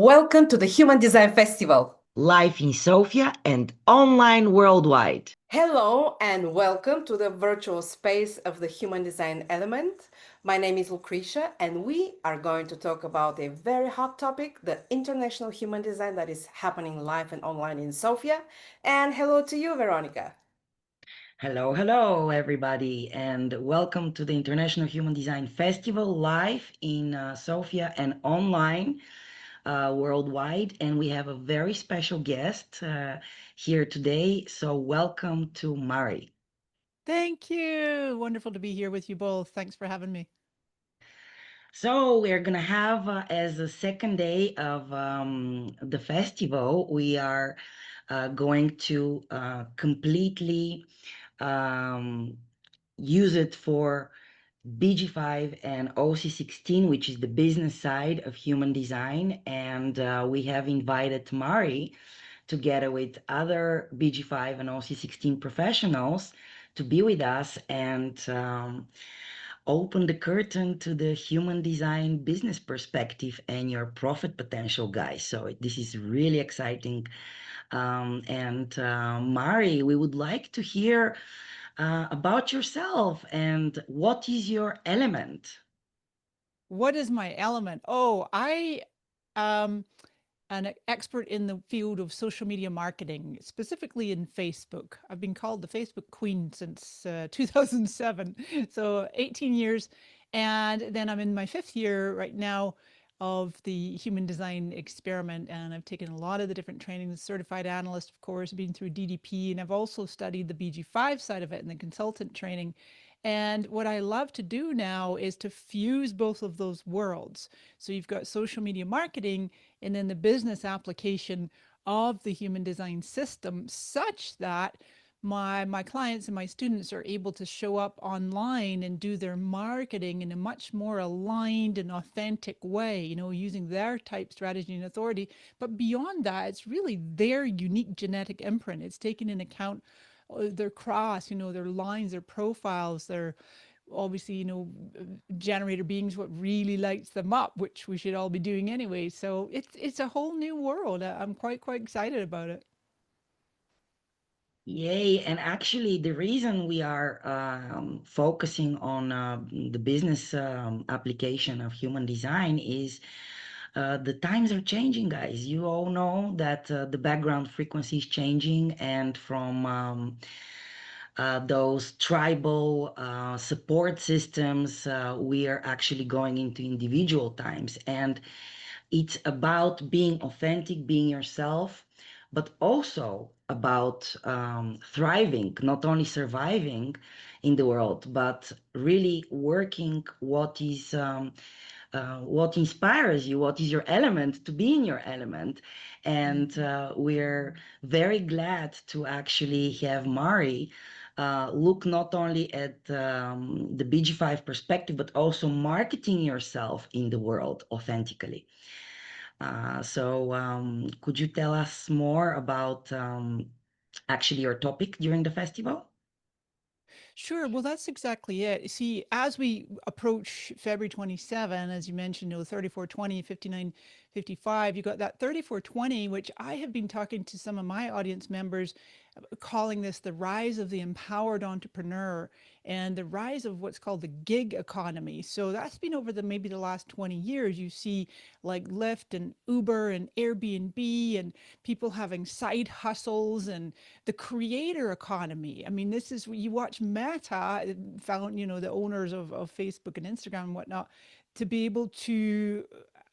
Welcome to the Human Design Festival. Live in Sofia and online worldwide. Hello and welcome to the virtual space of the Human Design Element. My name is Lucretia and we are going to talk about a very hot topic, the International Human Design that is happening live and online in Sofia. And hello to you, Veronica. Hello, everybody, and welcome to the International Human Design Festival live in Sofia and online worldwide. And we have a very special guest here today. So, welcome to Mari. Thank you. Wonderful to be here with you both. Thanks for having me. So, we're going to have, as a second day of the festival, we are going to completely um, use it for BG5 and OC16, which is the business side of human design. And we have invited Mari together with other BG5 and OC16 professionals to be with us and open the curtain to the human design business perspective and your profit potential, guys. So this is really exciting. Mari, we would like to hear about yourself and what is your element? What is my element? Oh, I am an expert in the field of social media marketing, specifically in Facebook. I've been called the Facebook Queen since 2007, so 18 years. And then I'm in my fifth year right now of the human design experiment. And I've taken a lot of the different trainings, certified analyst, of course, been through DDP. And I've also studied the BG5 side of it and the consultant training. And what I love to do now is to fuse both of those worlds. So you've got social media marketing and then the business application of the human design system such that my clients and my students are able to show up online and do their marketing in a much more aligned and authentic way, using their type, strategy, and authority. But beyond that, it's really their unique genetic imprint. It's taking into account their cross, their lines, their profiles, their obviously, generator beings, what really lights them up, which we should all be doing anyway. So it's a whole new world. I'm quite excited about it. Yay. And actually, the reason we are focusing on the business application of human design is the times are changing, guys. You all know that the background frequency is changing, and from those tribal support systems, we are actually going into individual times. And it's about being authentic, being yourself, but also about thriving, not only surviving in the world, but really working what inspires you, what is your element, to be in your element. And we're very glad to actually have Mari look not only at the BG5 perspective, but also marketing yourself in the world authentically. Could you tell us more about actually your topic during the festival? Sure. Well, that's exactly it. See, as we approach February 27, as you mentioned, 3420, 5955, you got that 3420, which I have been talking to some of my audience members, calling this the rise of the empowered entrepreneur and the rise of what's called the gig economy. So that's been over maybe the last 20 years. You see like Lyft and Uber and Airbnb and people having side hustles and the creator economy. I mean, this is, you watch Meta, found, the owners of Facebook and Instagram and whatnot, to be able to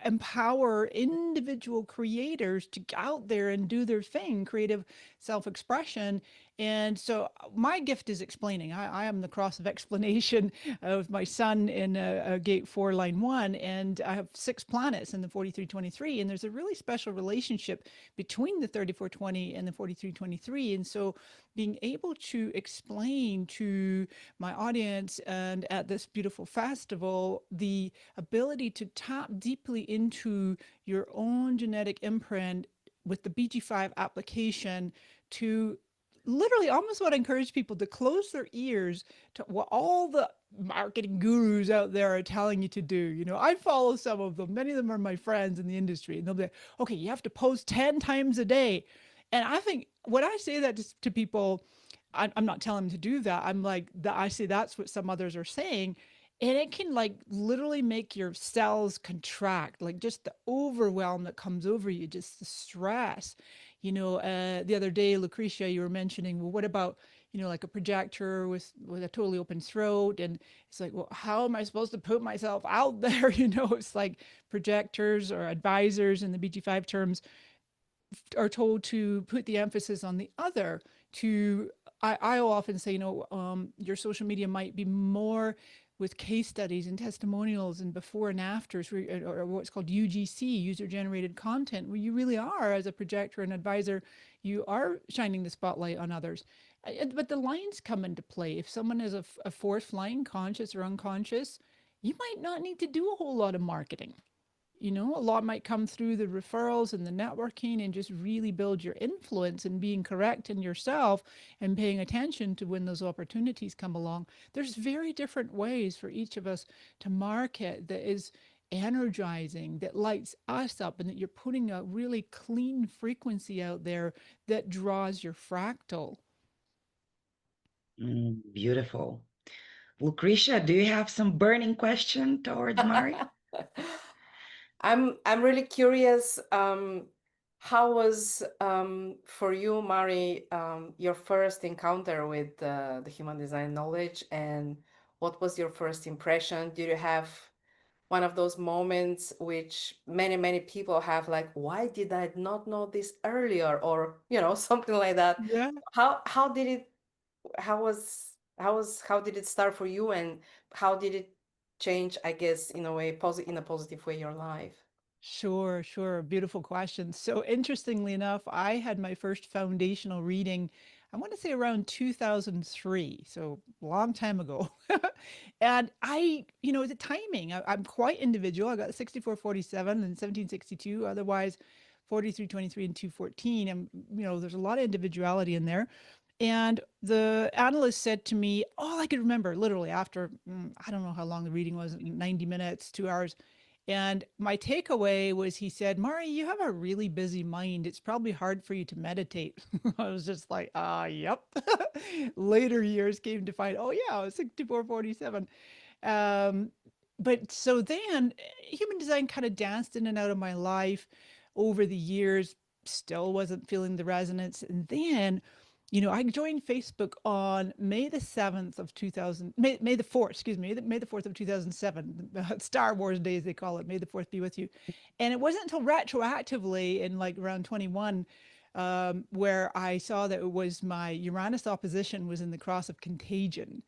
empower individual creators to get out there and do their thing, creative self-expression. And so my gift is explaining. I am the cross of explanation of my son in a gate 4 line 1, and I have 6 planets in the 4323, and there's a really special relationship between the 3420 and the 4323. And so being able to explain to my audience and at this beautiful festival the ability to tap deeply into your own genetic imprint with the BG5 application to literally almost what I encourage people to close their ears to all the marketing gurus out there are telling you to do. You know, I follow some of them. Many of them are my friends in the industry, and they'll be like, okay, you have to post 10 times a day. And I think when I say that to people, I'm not telling them to do that. I'm like, I say that's what some others are saying. And it can like literally make your cells contract, like just the overwhelm that comes over you, just the stress. You know, the other day, Lucretia, you were mentioning, well, what about, you know, like a projector with a totally open throat? And it's like, well, how am I supposed to put myself out there? You know, it's like projectors or advisors in the BG5 terms are told to put the emphasis on the other. To I'll often say, you know, your social media might be more with case studies and testimonials and before and afters, or what's called UGC, user generated content, where you really are, as a projector and advisor, you are shining the spotlight on others. But the lines come into play. If someone is a fourth line, conscious or unconscious, you might not need to do a whole lot of marketing. You know, a lot might come through the referrals and the networking, and just really build your influence and being correct in yourself and paying attention to when those opportunities come along. There's very different ways for each of us to market that is energizing, that lights us up, and that you're putting a really clean frequency out there that draws your fractal. Beautiful. Lucretia, do you have some burning question towards Mari? I'm really curious. How was for you, Mari, your first encounter with the human design knowledge, and what was your first impression? Did you have one of those moments which many people have, like, why did I not know this earlier, or something like that? Yeah. How did it how did it start for you, and how did it change, I guess, in a way, in a positive way, your life? Sure, sure. Beautiful question. So, interestingly enough, I had my first foundational reading, I want to say around 2003, so a long time ago. And you know, the timing, I'm quite individual. I got 6447 and 1762, otherwise 4323 and 214. And, you know, there's a lot of individuality in there. And the analyst said to me, all I could remember, literally after, I don't know how long the reading was, 90 minutes, 2 hours. And my takeaway was, he said, Mari, you have a really busy mind. It's probably hard for you to meditate. I was just like, yep. Later years came to find, oh, yeah, I was 6447. Um, but so then human design kind of danced in and out of my life over the years, still wasn't feeling the resonance. And then, you know, I joined Facebook on May the 7th of 2000, May the 4th, excuse me, May the 4th of 2007, Star Wars days, they call it, May the 4th be with you. And it wasn't until retroactively in like around 21, where I saw that it was my Uranus opposition was in the cross of contagion.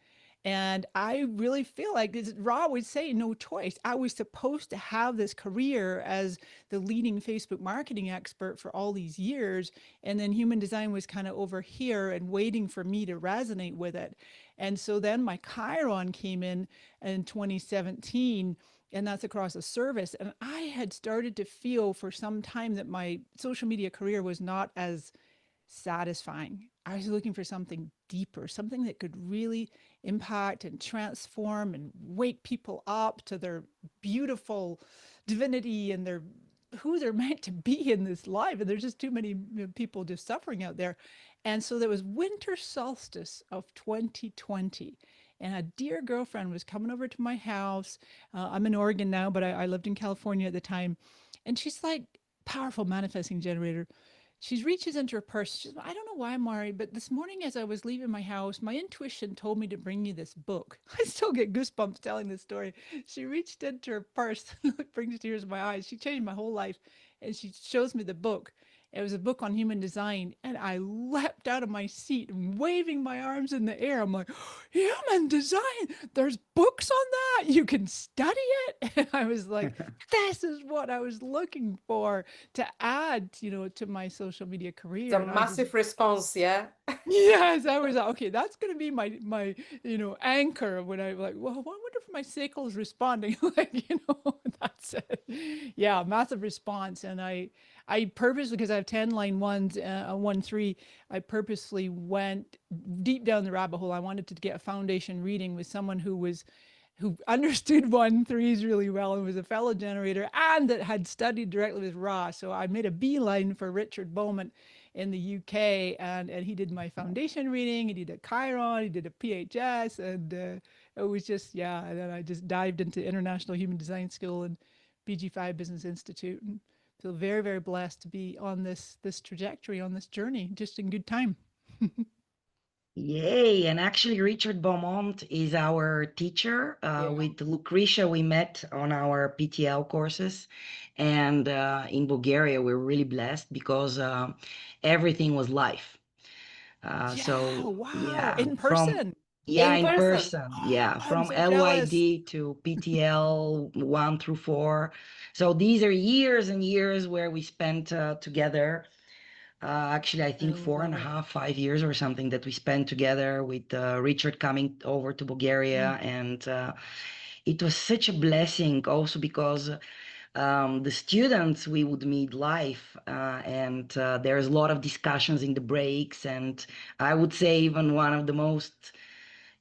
And I really feel like, as Ra would say, no choice. I was supposed to have this career as the leading Facebook marketing expert for all these years. And then human design was kind of over here and waiting for me to resonate with it. And so then my Chiron came in 2017, and that's across a service. And I had started to feel for some time that my social media career was not as satisfying. I was looking for something deeper, something that could really impact and transform and wake people up to their beautiful divinity and their who they're meant to be in this life. And there's just too many people just suffering out there. And so there was winter solstice of 2020. And a dear girlfriend was coming over to my house. I'm in Oregon now, but I lived in California at the time. And she's like, powerful manifesting generator. She reaches into her purse. She's, I don't know why, Mari, but this morning as I was leaving my house, my intuition told me to bring you this book. I still get goosebumps telling this story. She reached into her purse, brings tears to my eyes. She changed my whole life. And she shows me the book. It was a book on human design. And I leapt out of my seat and waving my arms in the air. I'm like, human design, there's books on that. You can study it. And I was like, this is what I was looking for to add, you know, to my social media It's career. a And I just, massive response, yeah. Yes, I was okay. That's going to be my anchor when I like. Well, I wonder if my sacral is responding. Like that's it. Yeah, massive response, and I purposely because I have 10 line 1s, 1 3. I purposely went deep down the rabbit hole. I wanted to get a foundation reading with someone who understood 1 3s really well and was a fellow generator and that had studied directly with Ra. So I made a beeline for Richard Bowman in the UK, and he did my foundation reading. He did a Chiron, he did a PHS, and it was just yeah. And then I just dived into International Human Design School and BG5 Business Institute, and feel very very blessed to be on this trajectory, on this journey, just in good time. Yay. And actually, Richard Beaumont is our teacher. Yeah. With Lucretia, we met on our PTL courses. And in Bulgaria, we're really blessed because everything was live. Yeah, So, wow, yeah, in from person. yeah, In in person. person. Yeah, I'm from so jealous. LYD to PTL 1 through 4. So these are years and years where we spent together. Actually, I I think four and love a it. half, 5 years or something that we spent together with Richard coming over to Bulgaria. Mm. And it was such a blessing also because the students we would meet live, and there's a lot of discussions in the breaks. And I would say even one of the most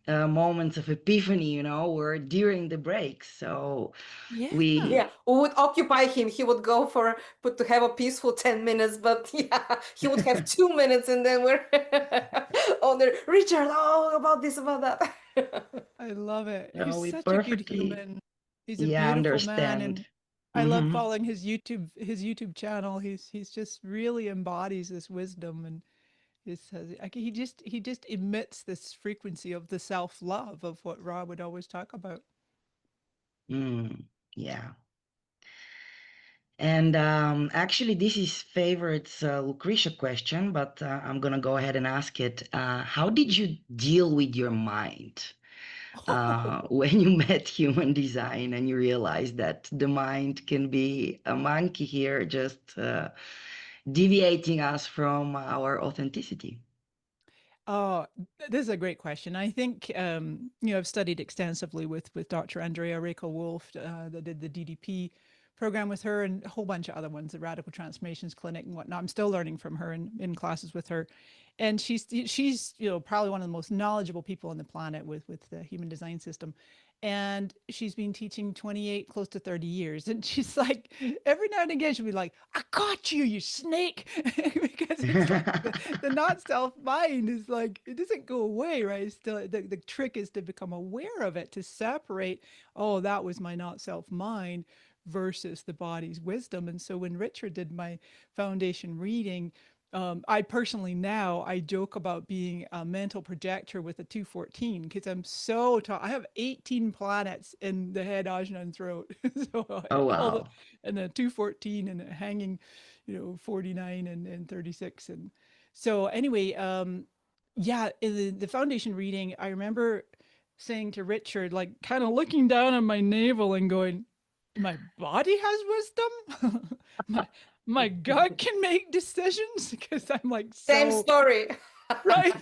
moments of epiphany, were during the breaks. So Yeah. Yeah, we, who would occupy him? He would go for put to have a peaceful 10 minutes, but yeah, he would have 2 minutes and then we're oh there, Richard, oh about this, about that. I love it. He's we such a good perfectly, human. He's a yeah, beautiful man, understand. and I love Hmm. following his YouTube channel. He's just really embodies this wisdom, and he just emits this frequency of the self-love of what Rob would always talk about. Mm, yeah. And actually, this is favorite's Lucretia question, but I'm gonna go ahead and ask it. How did you deal with your mind when you met human design and you realized that the mind can be a monkey here, just deviating us from our authenticity? Oh, this is a great question. I think I've studied extensively with Dr. Andrea Rachel Wolf that did the DDP program with her and a whole bunch of other ones, the Radical Transformations Clinic and whatnot. I'm still learning from her in classes with her, and she's probably one of the most knowledgeable people on the planet with the human design system. And she's been teaching 28, close to 30 years. And she's like, every now and again, she'll be like, I caught you, you snake. Because it's like the not self mind is like, it doesn't go away, right? It's still, the trick is to become aware of it, to separate, oh, that was my not self mind versus the body's wisdom. And so when Richard did my foundation reading, I personally now I joke about being a mental projector with a 214 because I'm so tall. I have 18 planets in the head, ajna, and throat. So I Oh, call it wow. and the 214 and hanging, 49 and 36. And so anyway, yeah, in the foundation reading, I remember saying to Richard, like kind of looking down on my navel and going, my body has wisdom. My gut can make decisions because I'm like Same so story. right.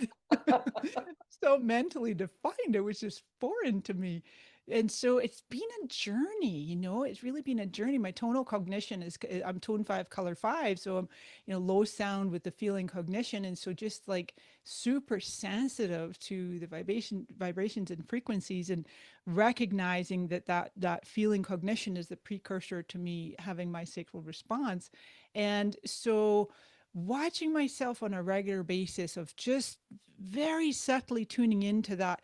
So mentally defined. It was just foreign to me. And so it's been a journey, it's really been a journey. My tonal cognition I'm tone 5, color 5. So I'm, low sound with the feeling cognition. And so just like super sensitive to the vibrations and frequencies and recognizing that feeling cognition is the precursor to me having my sacral response. And so watching myself on a regular basis of just very subtly tuning into that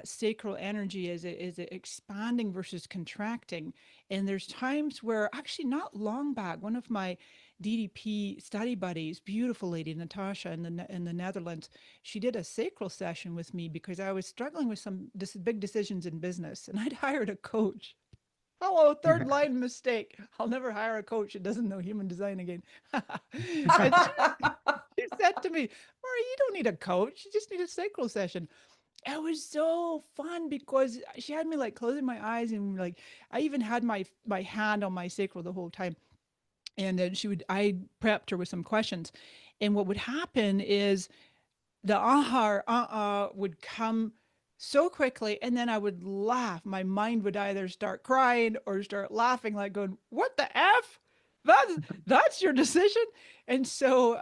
sacral energy is it expanding versus contracting. And there's times where actually not long back, one of my DDP study buddies, beautiful lady Natasha in the Netherlands, she did a sacral session with me because I was struggling with some big decisions in business, and I'd hired a coach. Hello, third line mistake. I'll never hire a coach that doesn't know human design again. And she said to me, Marie, you don't need a coach. You just need a sacral session. It was so fun because she had me like closing my eyes and like I even had my hand on my sacral the whole time. And then I prepped her with some questions. And what would happen is the aha or would come so quickly, and then I would laugh. My mind would either start crying or start laughing, like going, "What the f? That's your decision." And so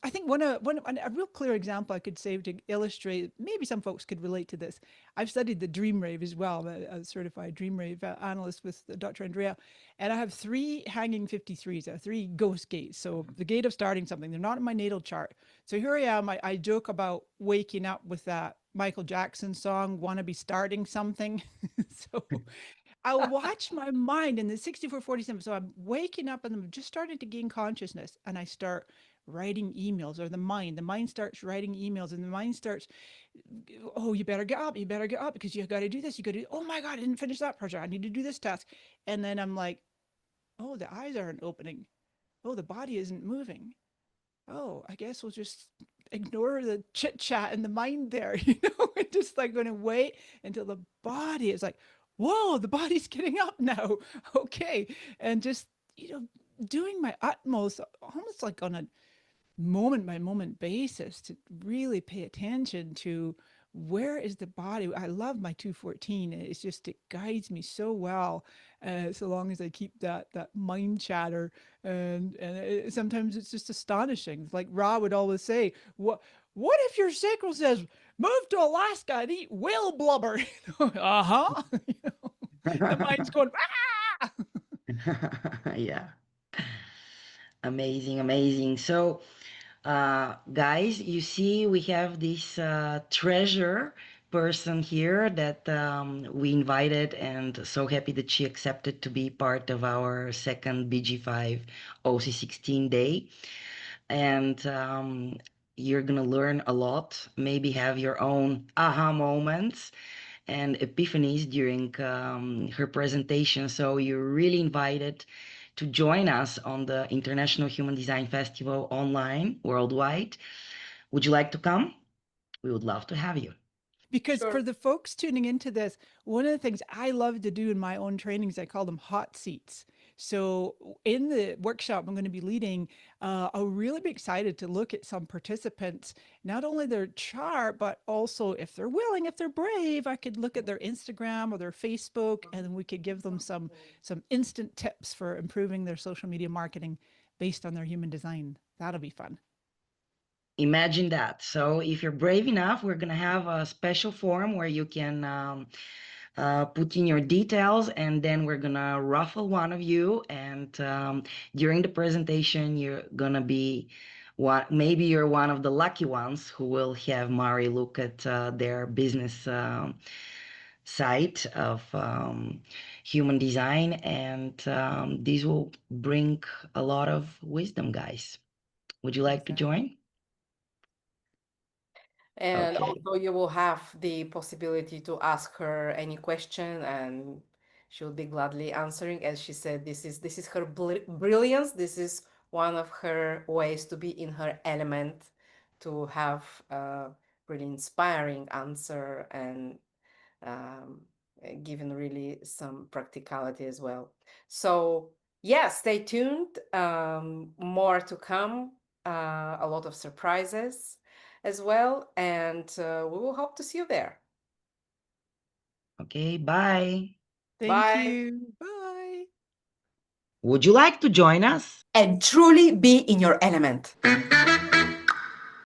I think a real clear example I could say to illustrate, maybe some folks could relate to this. I've studied the dream rave as well. I'm a certified dream rave analyst with Dr. Andrea, and I have three hanging 53s, three ghost gates. So the gate of starting something, they're not in my natal chart. So here I am. I joke about waking up with that Michael Jackson song, "Wanna Be Starting Something." So I'll watch my mind in the 6447. So I'm waking up and I'm just starting to gain consciousness, and I start writing emails, or the mind starts writing emails, and the mind starts, "Oh, you better get up because you got to do this. You got to, oh my God, I didn't finish that project. I need to do this task." And then I'm like, "Oh, the eyes aren't opening. Oh, the body isn't moving. Oh, I guess we'll just ignore the chit chat in the mind there." We're just like going to wait until the body is like, "Whoa, the body's getting up now." Okay. And just, doing my utmost, almost like on a moment by moment basis, to really pay attention to where is the body. I love my 214. It's just, it guides me so well, so long as I keep that mind chatter. And sometimes it's just astonishing. Like Ra would always say, what if your sacral says, "Move to Alaska and eat whale blubber"? Uh-huh. The mind's going, "Ah!" Yeah. Amazing, amazing. So, guys, you see, we have this treasure person here that we invited, and so happy that she accepted to be part of our second BG5 OC16 day. And you're gonna learn a lot, maybe have your own aha moments and epiphanies during her presentation. So you're really invited to join us on the International Human Design Festival online worldwide. Would you like to come? We would love to have you. Because for Sure. the folks tuning into this, one of the things I love to do in my own trainings, I call them hot seats. So in the workshop I'm going to be leading, I'll really be excited to look at some participants, not only their chart, but also, if they're willing, if they're brave, I could look at their Instagram or their Facebook, and then we could give them some instant tips for improving their social media marketing based on their human design. That'll be fun. Imagine that. So if you're brave enough, we're going to have a special form where you can put in your details, and then we're gonna ruffle one of you. And during the presentation, you're gonna be what, maybe you're one of the lucky ones who will have Mari look at their business site of human design, and these will bring a lot of wisdom, guys. Would you like to Exactly. join? And Okay. also you will have the possibility to ask her any question, and she'll be gladly answering. As she said, this is her brilliance. This is one of her ways to be in her element, to have a really inspiring answer, and um, given really some practicality as well. So yeah, stay tuned. More to come. A lot of surprises as well, and we will hope to see you there. Okay, bye. Thank Bye. you. Bye. Would you like to join us? And truly be in your element.